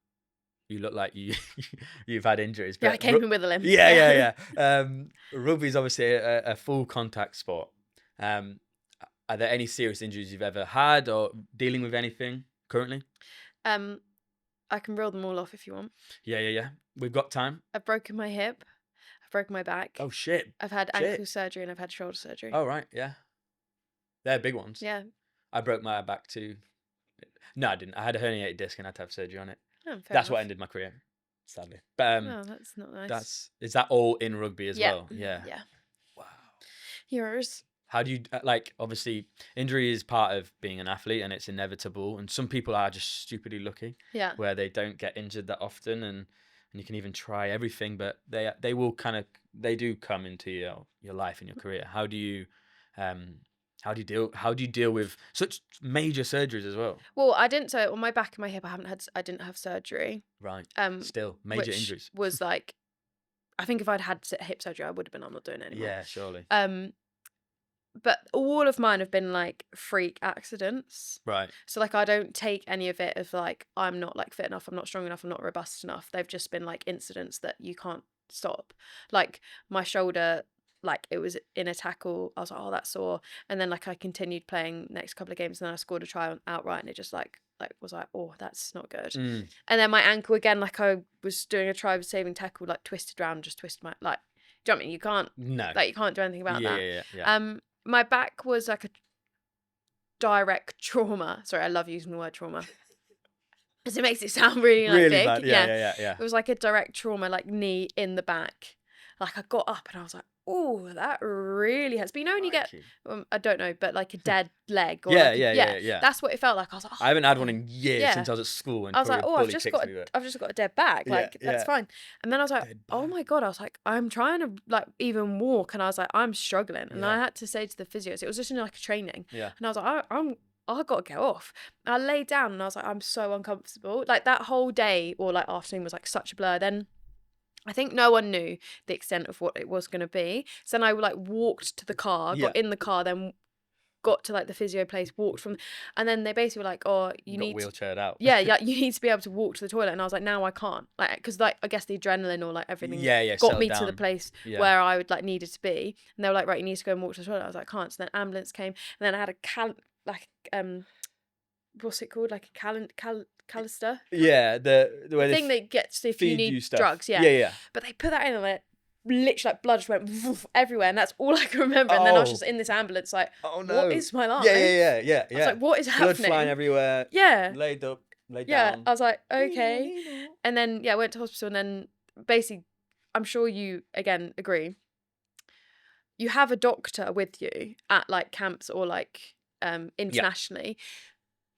you look like you've had injuries. But yeah, I came in with a limp. Yeah. Rugby is obviously a full contact sport. Are there any serious injuries you've ever had or dealing with anything currently? I can reel them all off if you want. Yeah. We've got time. I've broken my hip. I've broken my back. Oh shit. I've had ankle surgery and I've had shoulder surgery. Oh right, yeah. They're big ones. Yeah. I broke my back too. No, I didn't. I had a herniated disc and I had to have surgery on it. Oh, that's what ended my career, sadly. But oh, that's not nice. Is that all in rugby as well? Yeah. Wow. Yours. How do you like? Obviously, injury is part of being an athlete, and it's inevitable. And some people are just stupidly lucky, where they don't get injured that often, and you can even try everything, but they will they do come into your life and your career. How do you deal with such major surgeries as well? Well, I didn't. So on my back and my hip, I didn't have surgery. Right. Still major injuries. Was like, I think if I'd had hip surgery, I would have been. I'm not doing it anymore. Yeah, surely. But all of mine have been like freak accidents. Right. So like, I don't take any of it as like, I'm not like fit enough, I'm not strong enough, I'm not robust enough. They've just been like incidents that you can't stop. Like my shoulder, like it was in a tackle, I was like, oh, that's sore. And then like I continued playing next couple of games and then I scored a try outright and it just like was like, oh, that's not good. And then my ankle again, like I was doing a try saving tackle, like twisted around, just twisted my, like, do you know what I mean? You can't, like you can't do anything about that. Yeah. My back was like a direct trauma. Sorry, I love using the word trauma. Because it makes it sound really like big. Bad. Yeah. It was like a direct trauma, like knee in the back. Like I got up and I was like, oh, that really hurts. But you know when you get, I don't know, but like a dead leg. Or yeah. That's what it felt like. I was like, oh, I haven't had one in years since I was at school. And I was like, oh, I've just got a dead back. Like that's fine. And then I was like, oh my God. I was like, I'm trying to like even walk. And I was like, I'm struggling. And I had to say to the physios, it was just in like a training. Yeah. And I was like, I got to get off. And I laid down and I was like, I'm so uncomfortable. Like that whole day or like afternoon was like such a blur. Then I think no one knew the extent of what it was going to be. So then I like walked to the car, got in the car, then got to like the physio place, walked from, and then they basically were like, oh, you need wheelchaired out. Yeah, you need to be able to walk to the toilet. And I was like, now I can't, like, because like I guess the adrenaline or like everything got me to the place where I would like needed to be. And they were like, right, you need to go and walk to the toilet. I was like, can't. So then ambulance came, and then I had what's it called, like a canister. Yeah, the thing that gets if you need drugs. Yeah. But they put that in and like literally like blood just went woof, everywhere, and that's all I can remember. And then I was just in this ambulance like, oh no, what is my life? Yeah. I was like, what is happening? Blood flying everywhere. Yeah. Laid down. Yeah, I was like, okay. And then I went to hospital, and then basically, I'm sure you again agree. You have a doctor with you at like camps or like internationally.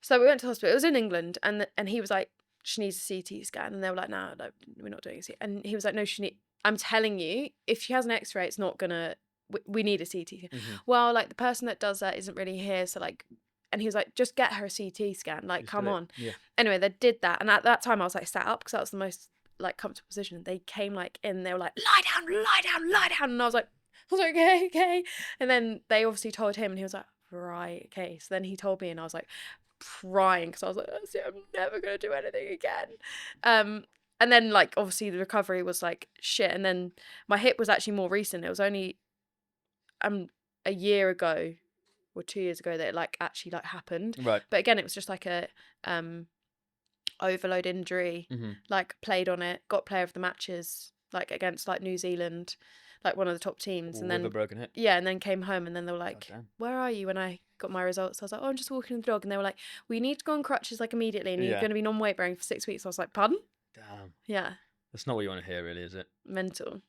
So we went to hospital. It was in England, and he was like, she needs a CT scan, and they were like, no, we're not doing a CT. And he was like, no, I'm telling you, if she has an X-ray, it's not gonna. We need a CT. Mm-hmm. Well, like the person that does that isn't really here, so like, and he was like, just get her a CT scan. Like, Just come do it. on. Yeah. Anyway, they did that, and at that time I was like sat up because that was the most like comfortable position. They came like in, they were like, lie down, lie down, lie down, and I was like, okay. And then they obviously told him, and he was like, right, okay. So then he told me, and I was like crying because I was like, that's it, I'm never gonna do anything again. And then like obviously the recovery was like shit, and then my hip was actually more recent. It was only a year ago or 2 years ago that it like actually like happened. Right. But again, it was just like a overload injury. Mm-hmm. Like played on it, got player of the matches like against like New Zealand, like one of the top teams, and With then a broken hip. yeah, and then came home, and then they were like, damn. where are you? When I got my results, I was like, oh, I'm just walking the dog, and they were like, we need to go on crutches like immediately, and you're Yeah. going to be non-weight bearing for 6 weeks. I was like, pardon? Damn. Yeah, That's not what you want to hear, really, is it? mental.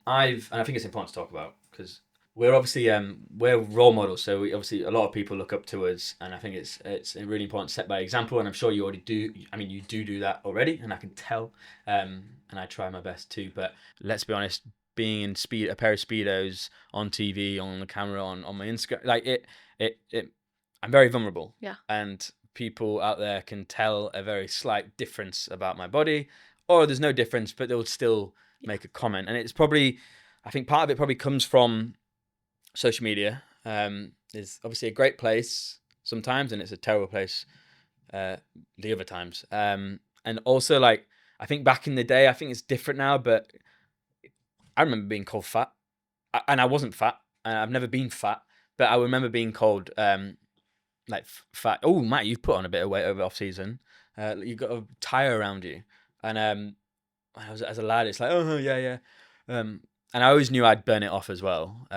And I think it's important to talk about because we're obviously we're role models, so we obviously a lot of people look up to us, and I think it's really important to set by example, and I'm sure you already do. I mean, you do that already, and I can tell, and I try my best too. But let's be honest, being in a pair of Speedos on TV, on the camera, on my Instagram, like it, I'm very vulnerable. Yeah. And people out there can tell a very slight difference about my body, or there's no difference, but they'll still make a comment. And it's probably, I think part of it probably comes from social media. Is obviously a great place sometimes, and it's a terrible place the other times. And also, like, I think back in the day, I think it's different now, but I remember being called fat, and I wasn't fat. I've never been fat, but I remember being called like fat. Oh, Matt, you've put on a bit of weight over off season. You've got a tire around you, and I was as a lad, it's like, oh yeah. And I always knew I'd burn it off as well,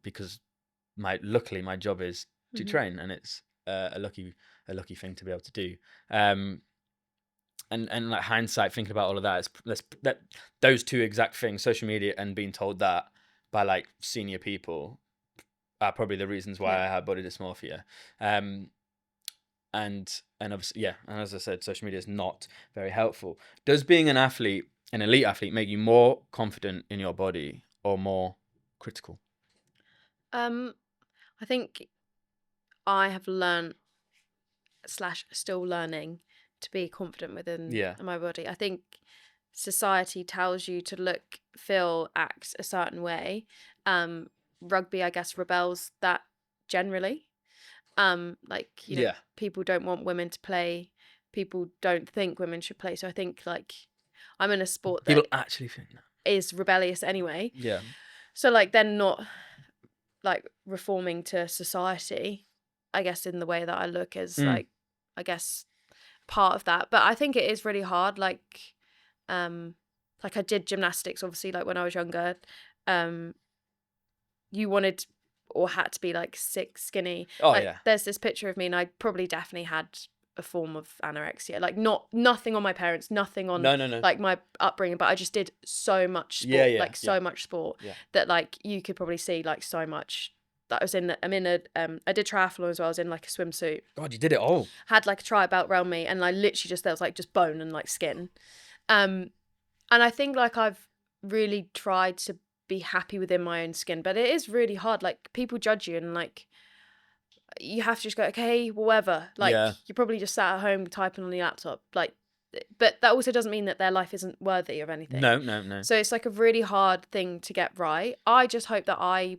because luckily my job is to train, and it's a lucky thing to be able to do. And like hindsight, thinking about all of that, those two exact things, social media and being told that by like senior people, are probably the reasons why I had body dysmorphia. And obviously, yeah, and as I said, social media is not very helpful. Does being an elite athlete, make you more confident in your body or more critical? I think I have learned / still learning to be confident within my body. I think society tells you to look, feel, act a certain way. Rugby, I guess, rebels that generally. Like, you know, people don't want women to play. People don't think women should play. So I think like I'm in a sport that people actually think that is rebellious anyway. Yeah. So like they're not like reforming to society, I guess, in the way that I look as like, I guess, part of that. But I think it is really hard. Like I did gymnastics, obviously, like when I was younger. You wanted or had to be like sick, skinny. Oh, like, yeah. There's this picture of me, and I probably definitely had a form of anorexia. Like nothing on my parents, nothing on No. like my upbringing, but I just did so much sport, so much sport that like you could probably see like so much. That I was in. I did triathlon as well. I was in like a swimsuit. God, you did it all. Had like a tri belt around me, and I literally there was like just bone and like skin. And I think like I've really tried to be happy within my own skin, but it is really hard. Like people judge you, and like you have to just go, okay, whatever. Like you're probably just sat at home typing on your laptop. Like, but that also doesn't mean that their life isn't worthy of anything. No. So it's like a really hard thing to get right. I just hope that I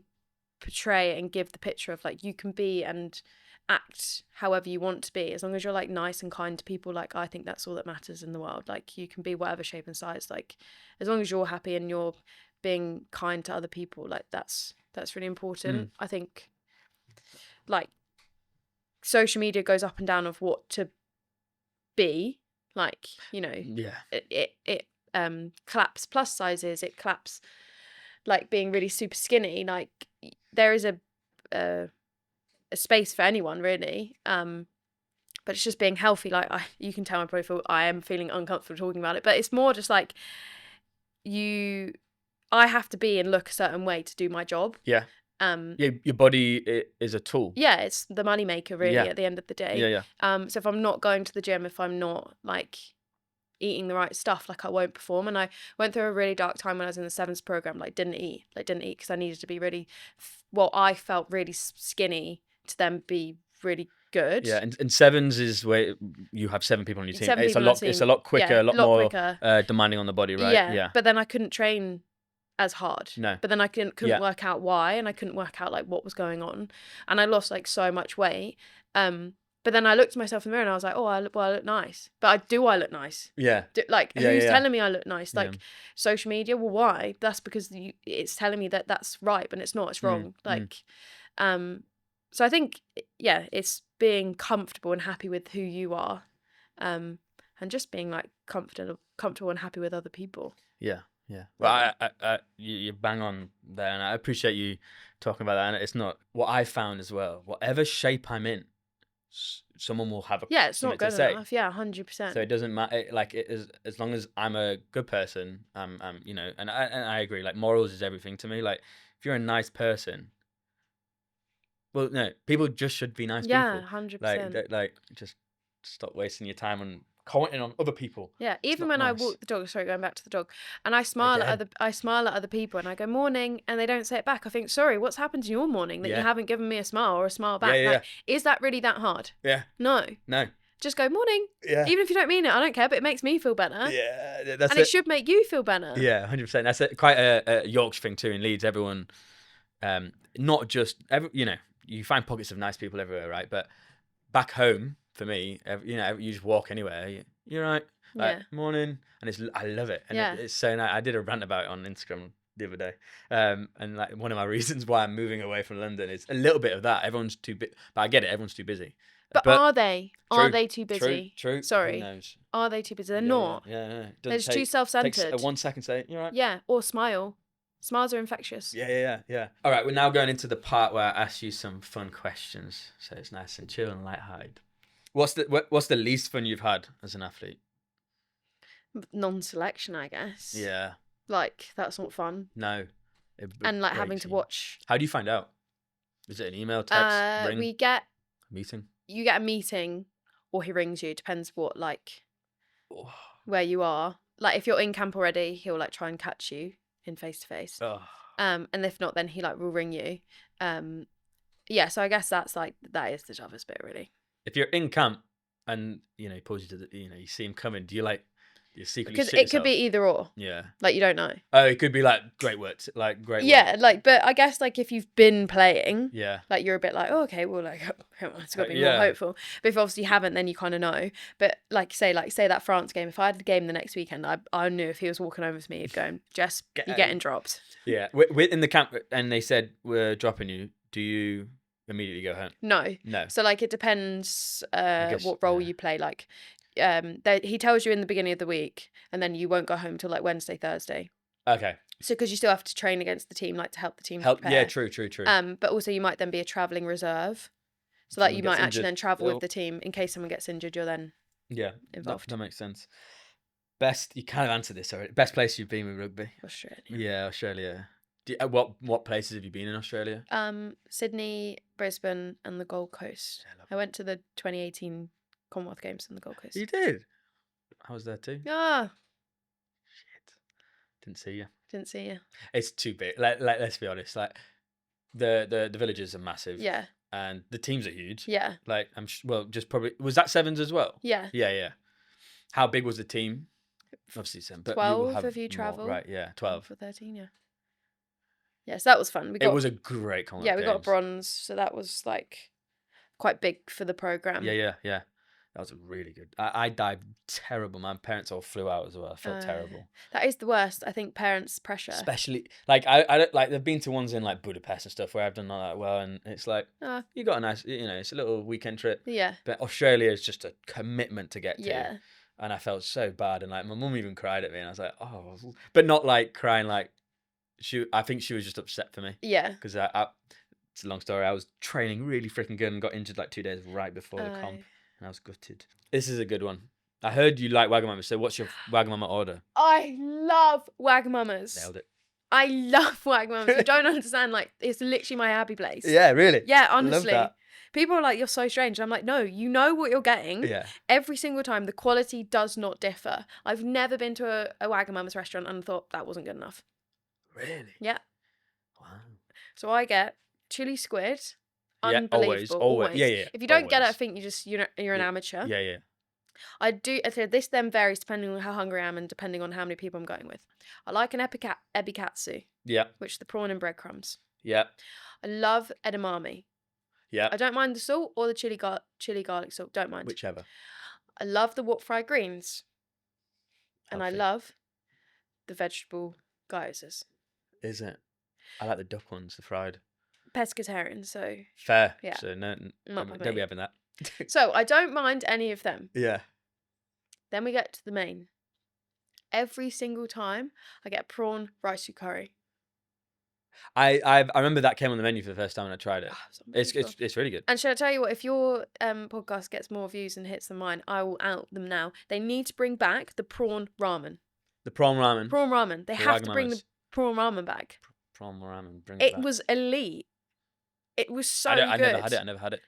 portray and give the picture of like you can be and act however you want to be, as long as you're like nice and kind to people. Like I think that's all that matters in the world. Like you can be whatever shape and size, like as long as you're happy and you're being kind to other people, like that's really important. I think like social media goes up and down of what to be, like, you know, it claps plus sizes, it claps like being really super skinny. Like there is a space for anyone really, but it's just being healthy. Like you can tell my profile, I am feeling uncomfortable talking about it, but it's more just like I have to be and look a certain way to do my job. Your body is a tool. It's the money maker really at the end of the day. So if I'm not going to the gym, if I'm not like eating the right stuff, like I won't perform. And I went through a really dark time when I was in the sevens program, didn't eat because I needed to be really, I felt really skinny to then be really good. Yeah, and sevens is where you have 7 people on your team. It's a lot quicker, yeah, a lot more demanding on the body, right? Yeah. But then I couldn't train as hard. No. But then I couldn't work out why, and I couldn't work out what was going on, and I lost so much weight. But then I looked at myself in the mirror and I was like, oh, I look nice. But I look nice? Yeah. Who's telling me I look nice? Social media? Well, why? That's because it's telling me that that's right, but it's not. It's wrong. So I think, it's being comfortable and happy with who you are, and just being comfortable and happy with other people. Yeah. Yeah. Well, you bang on there, and I appreciate you talking about that. And it's not what I found as well. Whatever shape I'm in, someone will have it's not good enough. 100%. So it doesn't matter. As long as I'm a good person, and I agree. Morals is everything to me. If you're a nice person, well, no, people just should be nice people. Yeah, 100%. Just stop wasting your time on commenting on other people. Yeah, even when I walk the dog, going back to the dog, and I smile at other people, and I go morning, and they don't say it back. I think, sorry, what's happened in your morning that you haven't given me a smile or a smile back? Is that really that hard? Yeah. No. Just go morning. Yeah. Even if you don't mean it, I don't care, but it makes me feel better. Yeah, that's it should make you feel better. Yeah, 100%. That's quite a Yorkshire thing too. In Leeds, everyone, not just you find pockets of nice people everywhere, right? But back home, for me, you just walk anywhere. You're right. Morning, and I love it. And it's so nice. I did a rant about it on Instagram the other day, and one of my reasons why I'm moving away from London is a little bit of that. Everyone's too busy, but I get it. Everyone's too busy. But are they? Are they too busy? True. Sorry. Who knows? Are they too busy? They're not. Yeah. They're just too self-centered. Takes 1 second to say, you're right. Yeah, or smile. Smiles are infectious. Yeah. All right, we're now going into the part where I ask you some fun questions, so it's nice and chill and light-hearted. What's the least fun you've had as an athlete? Non-selection, I guess. Yeah. That's not fun. No. And having to watch. How do you find out? Is it an email, text, ring? We get a meeting. You get a meeting, or he rings you. Depends what where you are. If you're in camp already, he'll try and catch you in face to face. And if not, then he will ring you. So I guess that's that is the toughest bit, really. If you're in camp and he pulls you to you see him coming, do you you secretly because it could be either or. Yeah. You don't know. Oh, it could be great work, great. Yeah, work. But I guess if you've been playing, yeah, you're a bit oh, okay, well it's got to be more hopeful. But if obviously you haven't, then you kind of know. But say that France game, if I had a game the next weekend, I knew if he was walking over to me, he'd go, Jess, you're getting dropped. Yeah, we're in the camp, and they said we're dropping you. Do you immediately go home? No. So it depends what role you play. He tells you in the beginning of the week, and then you won't go home till Wednesday, Thursday. Okay. So because you still have to train against the team, to help the team prepare. Yeah, true. But also you might then be a travelling reserve, so you might actually then travel with the team in case someone gets injured. You're then involved. That makes sense. Best, you kind of answered this already. Best place you've been with rugby? Australia. Yeah, Australia. What places have you been in Australia? Sydney, Brisbane, and the Gold Coast. I went to the 2018 Commonwealth Games in the Gold Coast. You did? I was there too. Ah. Shit. Didn't see you. It's too big. Let's be honest. The villages are massive. Yeah. And the teams are huge. Yeah. Just probably, was that sevens as well? Yeah. Yeah. How big was the team? Obviously 7. But 12 if you travel. Right, yeah. 12. For 13, yeah. Yeah, so that was fun. It was a great Commonwealth Yeah, we got a bronze, so that was quite big for the programme. Yeah. That was really good. I dived terrible. My parents all flew out as well. I felt terrible. That is the worst. I think parents' pressure. Especially I don't they've been to ones in Budapest and stuff where I've done not that well, and it's you got a nice it's a little weekend trip. Yeah. But Australia is just a commitment to get to. Yeah. And I felt so bad, and my mum even cried at me, and I was like, oh, but not crying I think she was just upset for me. Yeah. Because it's a long story. I was training really freaking good and got injured 2 days right before the comp. And I was gutted. This is a good one. I heard you like Wagamama, so what's your Wagamama order? I love Wagamamas. Nailed it. I love Wagamamas. You don't understand, it's literally my happy place. Yeah, really? Yeah, honestly. Love that. People are like, you're so strange. I'm like, no, you know what you're getting. Yeah. Every single time, the quality does not differ. I've never been to a Wagamama's restaurant and thought that wasn't good enough. Really? Yeah. Wow. So I get chili squid. Yeah, Unbelievable. always. Yeah, yeah. If you don't get it, I always. think you're an amateur. Yeah, yeah. I say this then varies depending on how hungry I am and depending on how many people I'm going with. I like an ebikatsu, Yeah, which is the prawn and breadcrumbs. yeah, I love edamame. yeah. I don't mind the salt or the chili garlic salt. Don't mind. Whichever. I love the wok fried greens. And I Healthy. love the vegetable gyozas. Is it? I like the duck ones, the fried. Pescatarian, so Fair. Yeah. So no, Not my don't be mate. having that. so I don't mind any of them. Yeah. Then we get to the main. Every single time I get a prawn rice curry. I remember that came on the menu for the first time when I tried it. Oh, It's really good. And should I tell you what? If your podcast gets more views and hits than mine, I will out them now. They need to bring back the prawn ramen. The prawn ramen. Prawn ramen. They The have to bring the Wagamama's. prawn ramen back. Prawn ramen. Bring It back. was elite. It was so I good. never had it.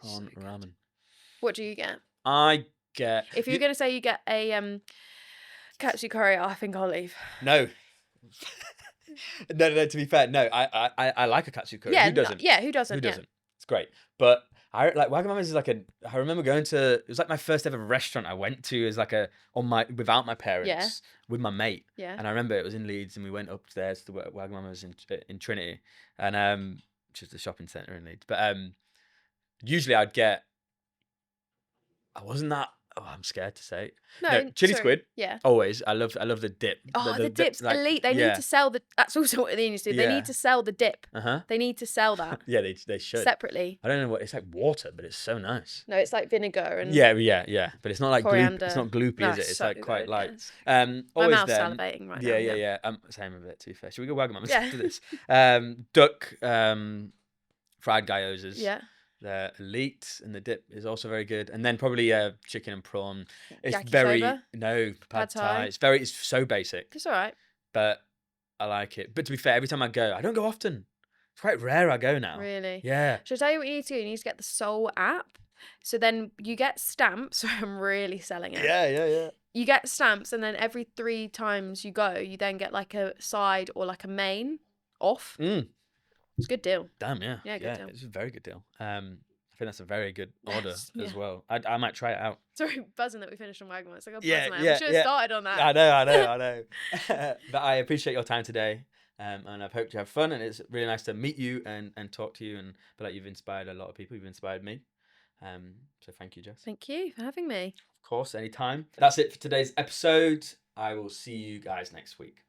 Prawn So good. ramen. What do you get? I get. If you're going to say you get a katsu curry, I think I'll leave. No. no. To be fair, no. I like a katsu curry. Yeah, Who doesn't? who doesn't? Who Yeah. doesn't? It's great. But I like Wagamama's is like a. I remember going to. It was like my first ever restaurant I went to. As like without my parents with my mate. Yeah. And I remember it was in Leeds, and we went upstairs to the Wagamama's in Trinity, and which is the shopping centre in Leeds. But usually I'd get. I wasn't that. Oh, I'm scared to say. No, chili sorry. squid. Yeah. Always. I love the dip. Oh, the dip's elite. They need to sell the. That's also what they need to do. They Yeah. need to sell the dip. Uh-huh. They need to sell that Yeah, they should. separately. I don't know what it's like water, but it's so nice. No, it's like vinegar and Yeah. But it's not like coriander. it's not gloopy, No, is it? It's so like quite good, light. yes. Always My mouth's then. salivating right now. Yeah. Same with it. To be fair, should we go Wagamama's Yeah. after this? Duck, fried gyozas. Yeah. They're elite, and the dip is also very good. And then probably chicken and prawn. It's Yakisoba? no pad Pad thai? thai. It's so basic, It's all right. but I like it. But to be fair, every time I go, I don't go often. It's quite rare I go now. Really. Yeah. Should I tell you what you need to do? You need to get the Soul app. So then you get stamps. So I'm really selling it. Yeah. You get stamps, and then every 3 times you go, you then get like a side or like a main off. It's a good deal. Damn, yeah. Yeah, good deal. It's a very good deal. I think that's a very good order Yes, as yeah. well. I might try it out. Sorry, buzzing that we finished on Wagamama. It's like a Yeah, buzz now. yeah, We should have yeah. started on that. I know. But I appreciate your time today. And I've hoped you have fun. And it's really nice to meet you and talk to you. And feel like you've inspired a lot of people. You've inspired me. So thank you, Jess. Thank you for having me. Of course, anytime. That's it for today's episode. I will see you guys next week.